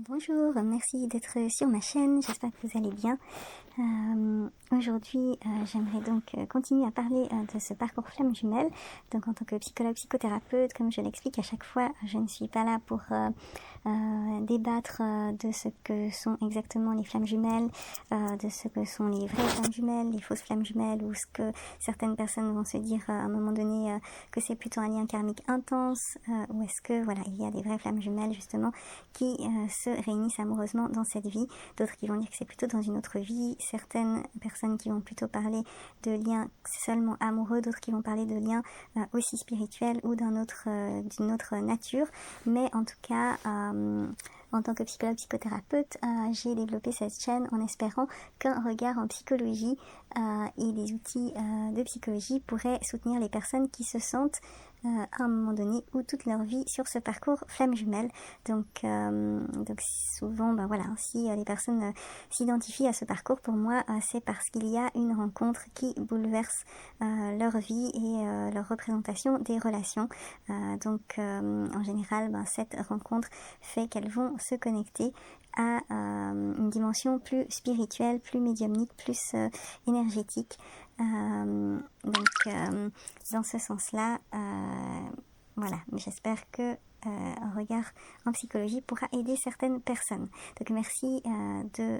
Bonjour, merci d'être sur ma chaîne, j'espère que vous allez bien. Aujourd'hui, j'aimerais donc continuer à parler de ce parcours flamme jumelle. Donc en tant que psychologue, psychothérapeute, comme je l'explique à chaque fois, je ne suis pas là pour débattre de ce que sont exactement les flammes jumelles, de ce que sont les vraies flammes jumelles, les fausses flammes jumelles, ou ce que certaines personnes vont se dire à un moment donné que c'est plutôt un lien karmique intense, ou est-ce que voilà, il y a des vraies flammes jumelles justement qui se réunissent amoureusement dans cette vie, d'autres qui vont dire que c'est plutôt dans une autre vie, certaines personnes qui vont plutôt parler de liens seulement amoureux, d'autres qui vont parler de liens aussi spirituels ou d'une autre nature, mais en tout cas en tant que psychologue psychothérapeute, j'ai développé cette chaîne en espérant qu'un regard en psychologie et des outils de psychologie pourraient soutenir les personnes qui se sentent à un moment donné ou toute leur vie sur ce parcours flamme jumelle. Donc souvent, voilà, si les personnes s'identifient à ce parcours, pour moi, c'est parce qu'il y a une rencontre qui bouleverse leur vie et leur représentation des relations. En général, cette rencontre fait qu'elles vont se connecter à une dimension plus spirituelle, plus médiumnique, plus énergétique. Dans ce sens-là, voilà, j'espère que un regard en psychologie pourra aider certaines personnes. Donc merci de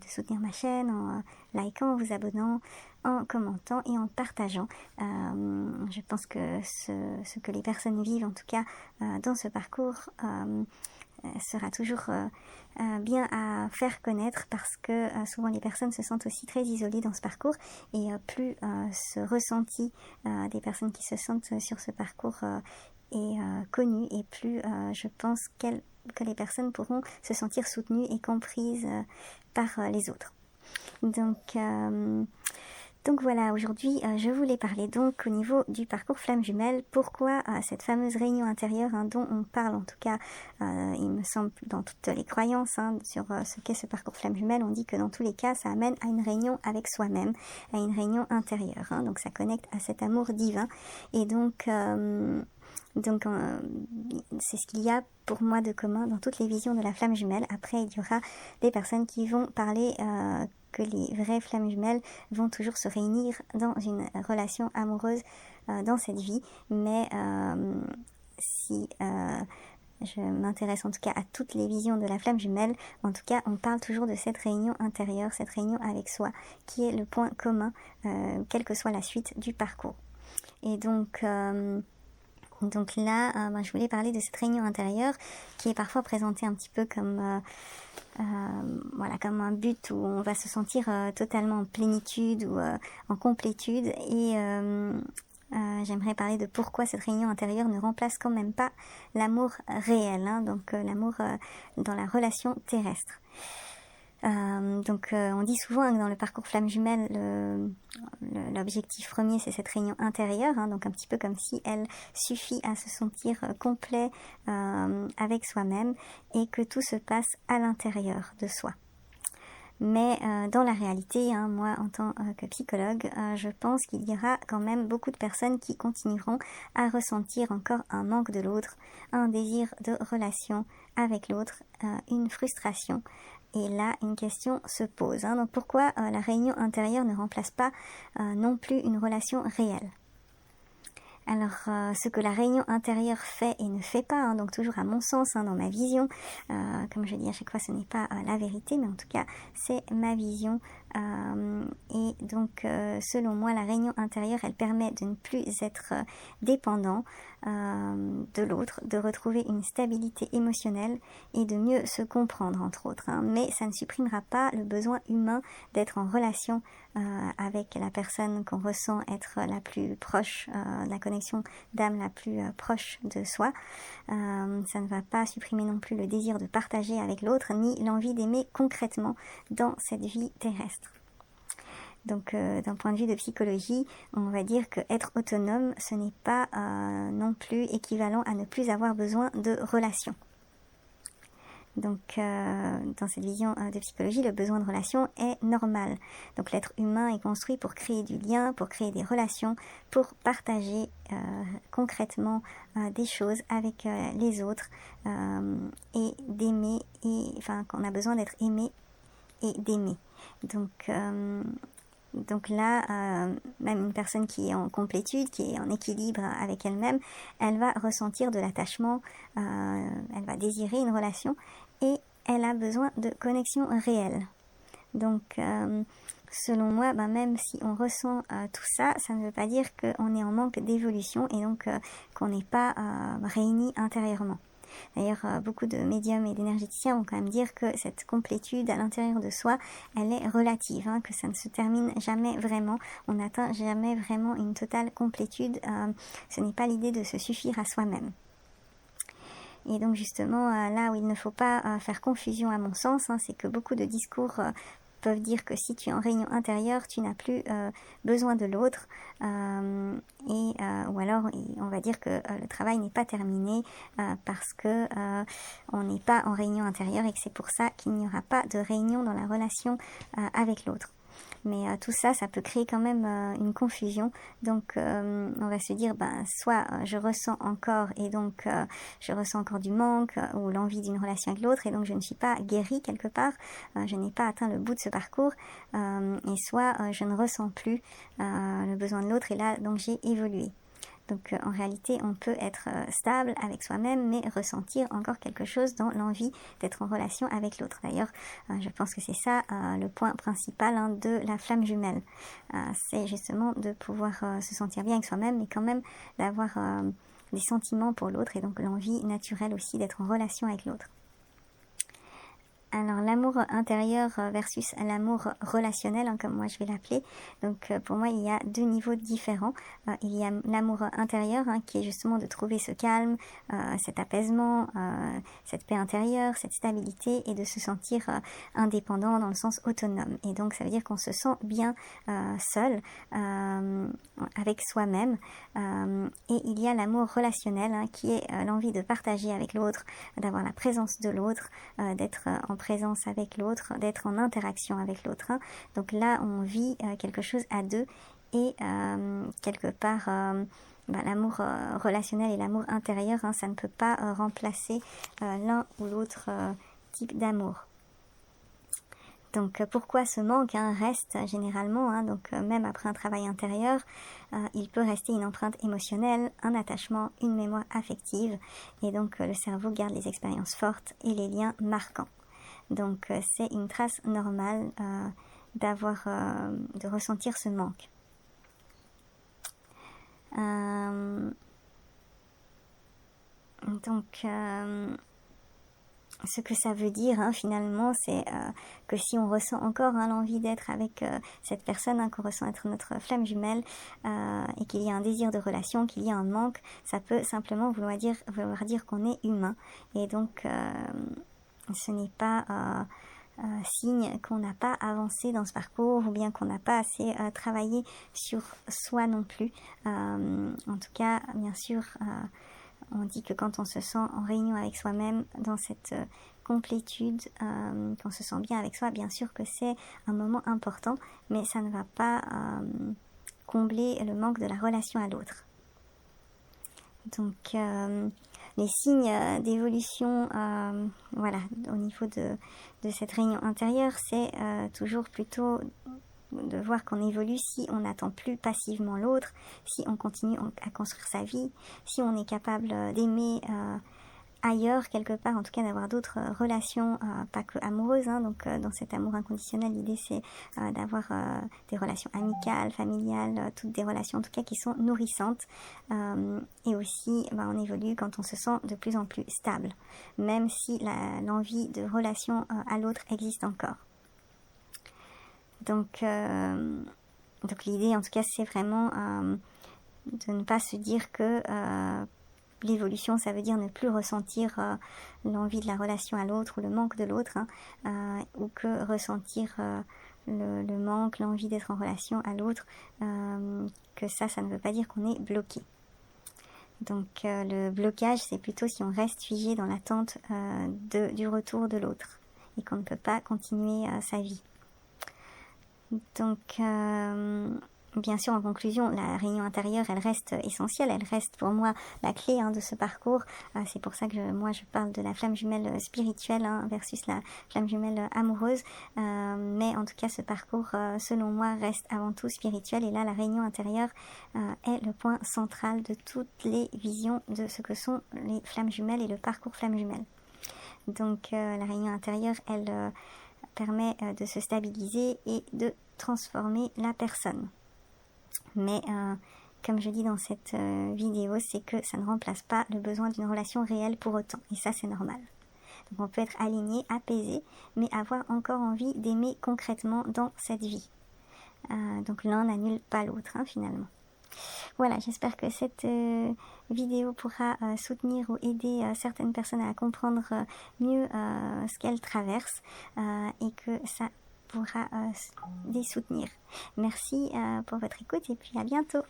soutenir ma chaîne en likant, en vous abonnant, en commentant et en partageant. Je pense que ce que les personnes vivent, en tout cas dans ce parcours, sera toujours bien à faire connaître, parce que souvent les personnes se sentent aussi très isolées dans ce parcours, et plus ce ressenti des personnes qui se sentent sur ce parcours est connu, et plus je pense que les personnes pourront se sentir soutenues et comprises par les autres. Donc voilà, aujourd'hui je voulais parler donc au niveau du parcours flamme jumelle. Pourquoi cette fameuse réunion intérieure dont on parle, en tout cas il me semble dans toutes les croyances sur ce qu'est ce parcours flamme jumelle, on dit que dans tous les cas ça amène à une réunion avec soi-même, à une réunion intérieure, donc ça connecte à cet amour divin. Et c'est ce qu'il y a pour moi de commun dans toutes les visions de la flamme jumelle. Après, il y aura des personnes qui vont parler que les vraies flammes jumelles vont toujours se réunir dans une relation amoureuse dans cette vie. Mais si je m'intéresse en tout cas à toutes les visions de la flamme jumelle, en tout cas on parle toujours de cette réunion intérieure, cette réunion avec soi, qui est le point commun, quelle que soit la suite du parcours. Et donc là, je voulais parler de cette réunion intérieure qui est parfois présentée un petit peu comme comme un but où on va se sentir totalement en plénitude ou en complétude. Et j'aimerais parler de pourquoi cette réunion intérieure ne remplace quand même pas l'amour réel, l'amour dans la relation terrestre. On dit souvent que dans le parcours flamme jumelle, l'objectif premier c'est cette réunion intérieure, donc un petit peu comme si elle suffit à se sentir complet avec soi-même, et que tout se passe à l'intérieur de soi. Mais dans la réalité, moi en tant que psychologue, je pense qu'il y aura quand même beaucoup de personnes qui continueront à ressentir encore un manque de l'autre, un désir de relation avec l'autre, une frustration. Et là, une question se pose. Donc pourquoi la réunion intérieure ne remplace pas non plus une relation réelle ? Alors, ce que la réunion intérieure fait et ne fait pas, donc toujours à mon sens, dans ma vision, comme je dis à chaque fois, ce n'est pas la vérité, mais en tout cas, c'est ma vision. Et donc, selon moi, la réunion intérieure, elle permet de ne plus être dépendant de l'autre, de retrouver une stabilité émotionnelle et de mieux se comprendre, entre autres. Mais ça ne supprimera pas le besoin humain d'être en relation avec la personne qu'on ressent être la plus proche, la connexion d'âme la plus proche de soi. Ça ne va pas supprimer non plus le désir de partager avec l'autre, ni l'envie d'aimer concrètement dans cette vie terrestre. Donc d'un point de vue de psychologie, on va dire que être autonome, ce n'est pas non plus équivalent à ne plus avoir besoin de relations. Donc, dans cette vision de psychologie, le besoin de relation est normal. Donc, l'être humain est construit pour créer du lien, pour créer des relations, pour partager concrètement des choses avec les autres et d'aimer, enfin, qu'on a besoin d'être aimé et d'aimer. Donc là, même une personne qui est en complétude, qui est en équilibre avec elle-même, elle va ressentir de l'attachement, elle va désirer une relation et elle a besoin de connexion réelle. Donc, selon moi, même si on ressent tout ça, ça ne veut pas dire qu'on est en manque d'évolution et donc qu'on n'est pas réuni intérieurement. D'ailleurs, beaucoup de médiums et d'énergéticiens vont quand même dire que cette complétude à l'intérieur de soi, elle est relative, que ça ne se termine jamais vraiment. On n'atteint jamais vraiment une totale complétude. Ce n'est pas l'idée de se suffire à soi-même. Et donc justement, là où il ne faut pas faire confusion à mon sens, c'est que beaucoup de discours peuvent dire que si tu es en réunion intérieure, tu n'as plus besoin de l'autre, ou alors on va dire que le travail n'est pas terminé parce que on n'est pas en réunion intérieure et que c'est pour ça qu'il n'y aura pas de réunion dans la relation avec l'autre. Mais tout ça, ça peut créer quand même une confusion. Donc, on va se dire, soit je ressens encore et donc je ressens encore du manque ou l'envie d'une relation avec l'autre et donc je ne suis pas guérie quelque part, je n'ai pas atteint le bout de ce parcours, et soit je ne ressens plus le besoin de l'autre et là, donc j'ai évolué. Donc en réalité, on peut être stable avec soi-même, mais ressentir encore quelque chose dans l'envie d'être en relation avec l'autre. D'ailleurs, je pense que c'est ça le point principal de la flamme jumelle. C'est justement de pouvoir se sentir bien avec soi-même, mais quand même d'avoir des sentiments pour l'autre, et donc l'envie naturelle aussi d'être en relation avec l'autre. Alors l'amour intérieur versus l'amour relationnel, comme moi je vais l'appeler. Donc pour moi il y a deux niveaux différents. Il y a l'amour intérieur qui est justement de trouver ce calme, cet apaisement, cette paix intérieure, cette stabilité et de se sentir indépendant dans le sens autonome. Et donc ça veut dire qu'on se sent bien seul avec soi-même. Et il y a l'amour relationnel qui est l'envie de partager avec l'autre, d'avoir la présence de l'autre, d'être en présence avec l'autre, d'être en interaction avec l'autre. Donc là, on vit quelque chose à deux et quelque part, l'amour relationnel et l'amour intérieur, ça ne peut pas remplacer l'un ou l'autre type d'amour. Donc pourquoi ce manque reste généralement, donc même après un travail intérieur, il peut rester une empreinte émotionnelle, un attachement, une mémoire affective, et donc le cerveau garde les expériences fortes et les liens marquants. Donc c'est une trace normale de ressentir ce manque. Ce que ça veut dire finalement, c'est que si on ressent encore l'envie d'être avec cette personne, qu'on ressent être notre flamme jumelle, et qu'il y a un désir de relation, qu'il y a un manque, ça peut simplement vouloir dire qu'on est humain. Et donc ce n'est pas signe qu'on n'a pas avancé dans ce parcours ou bien qu'on n'a pas assez travaillé sur soi non plus. En tout cas, bien sûr, on dit que quand on se sent en réunion avec soi-même, dans cette complétude, qu'on se sent bien avec soi, bien sûr que c'est un moment important, mais ça ne va pas combler le manque de la relation à l'autre. Donc, les signes d'évolution, au niveau de cette réunion intérieure, c'est toujours plutôt de voir qu'on évolue si on n'attend plus passivement l'autre, si on continue à construire sa vie, si on est capable d'aimer ailleurs quelque part, en tout cas d'avoir d'autres relations, pas que amoureuses, donc dans cet amour inconditionnel, l'idée c'est d'avoir des relations amicales, familiales, toutes des relations en tout cas qui sont nourrissantes, et aussi on évolue quand on se sent de plus en plus stable, même si l'envie de relation à l'autre existe encore. Donc l'idée en tout cas c'est vraiment de ne pas se dire que l'évolution, ça veut dire ne plus ressentir l'envie de la relation à l'autre ou le manque de l'autre, ou que ressentir le manque, l'envie d'être en relation à l'autre, que ça ne veut pas dire qu'on est bloqué. Donc le blocage, c'est plutôt si on reste figé dans l'attente du retour de l'autre et qu'on ne peut pas continuer sa vie. Donc, bien sûr, en conclusion, la réunion intérieure, elle reste essentielle, elle reste pour moi la clé de ce parcours. C'est pour ça que moi, je parle de la flamme jumelle spirituelle versus la flamme jumelle amoureuse. Mais en tout cas, ce parcours, selon moi, reste avant tout spirituel. Et là, la réunion intérieure est le point central de toutes les visions de ce que sont les flammes jumelles et le parcours flamme jumelle. Donc, la réunion intérieure, elle permet de se stabiliser et de transformer la personne. Mais comme je dis dans cette vidéo, c'est que ça ne remplace pas le besoin d'une relation réelle pour autant. Et ça, c'est normal. Donc on peut être aligné, apaisé, mais avoir encore envie d'aimer concrètement dans cette vie. Donc l'un n'annule pas l'autre, finalement. Voilà, j'espère que cette vidéo pourra soutenir ou aider certaines personnes à comprendre mieux ce qu'elles traversent et que ça pourra les soutenir. Merci pour votre écoute et puis à bientôt.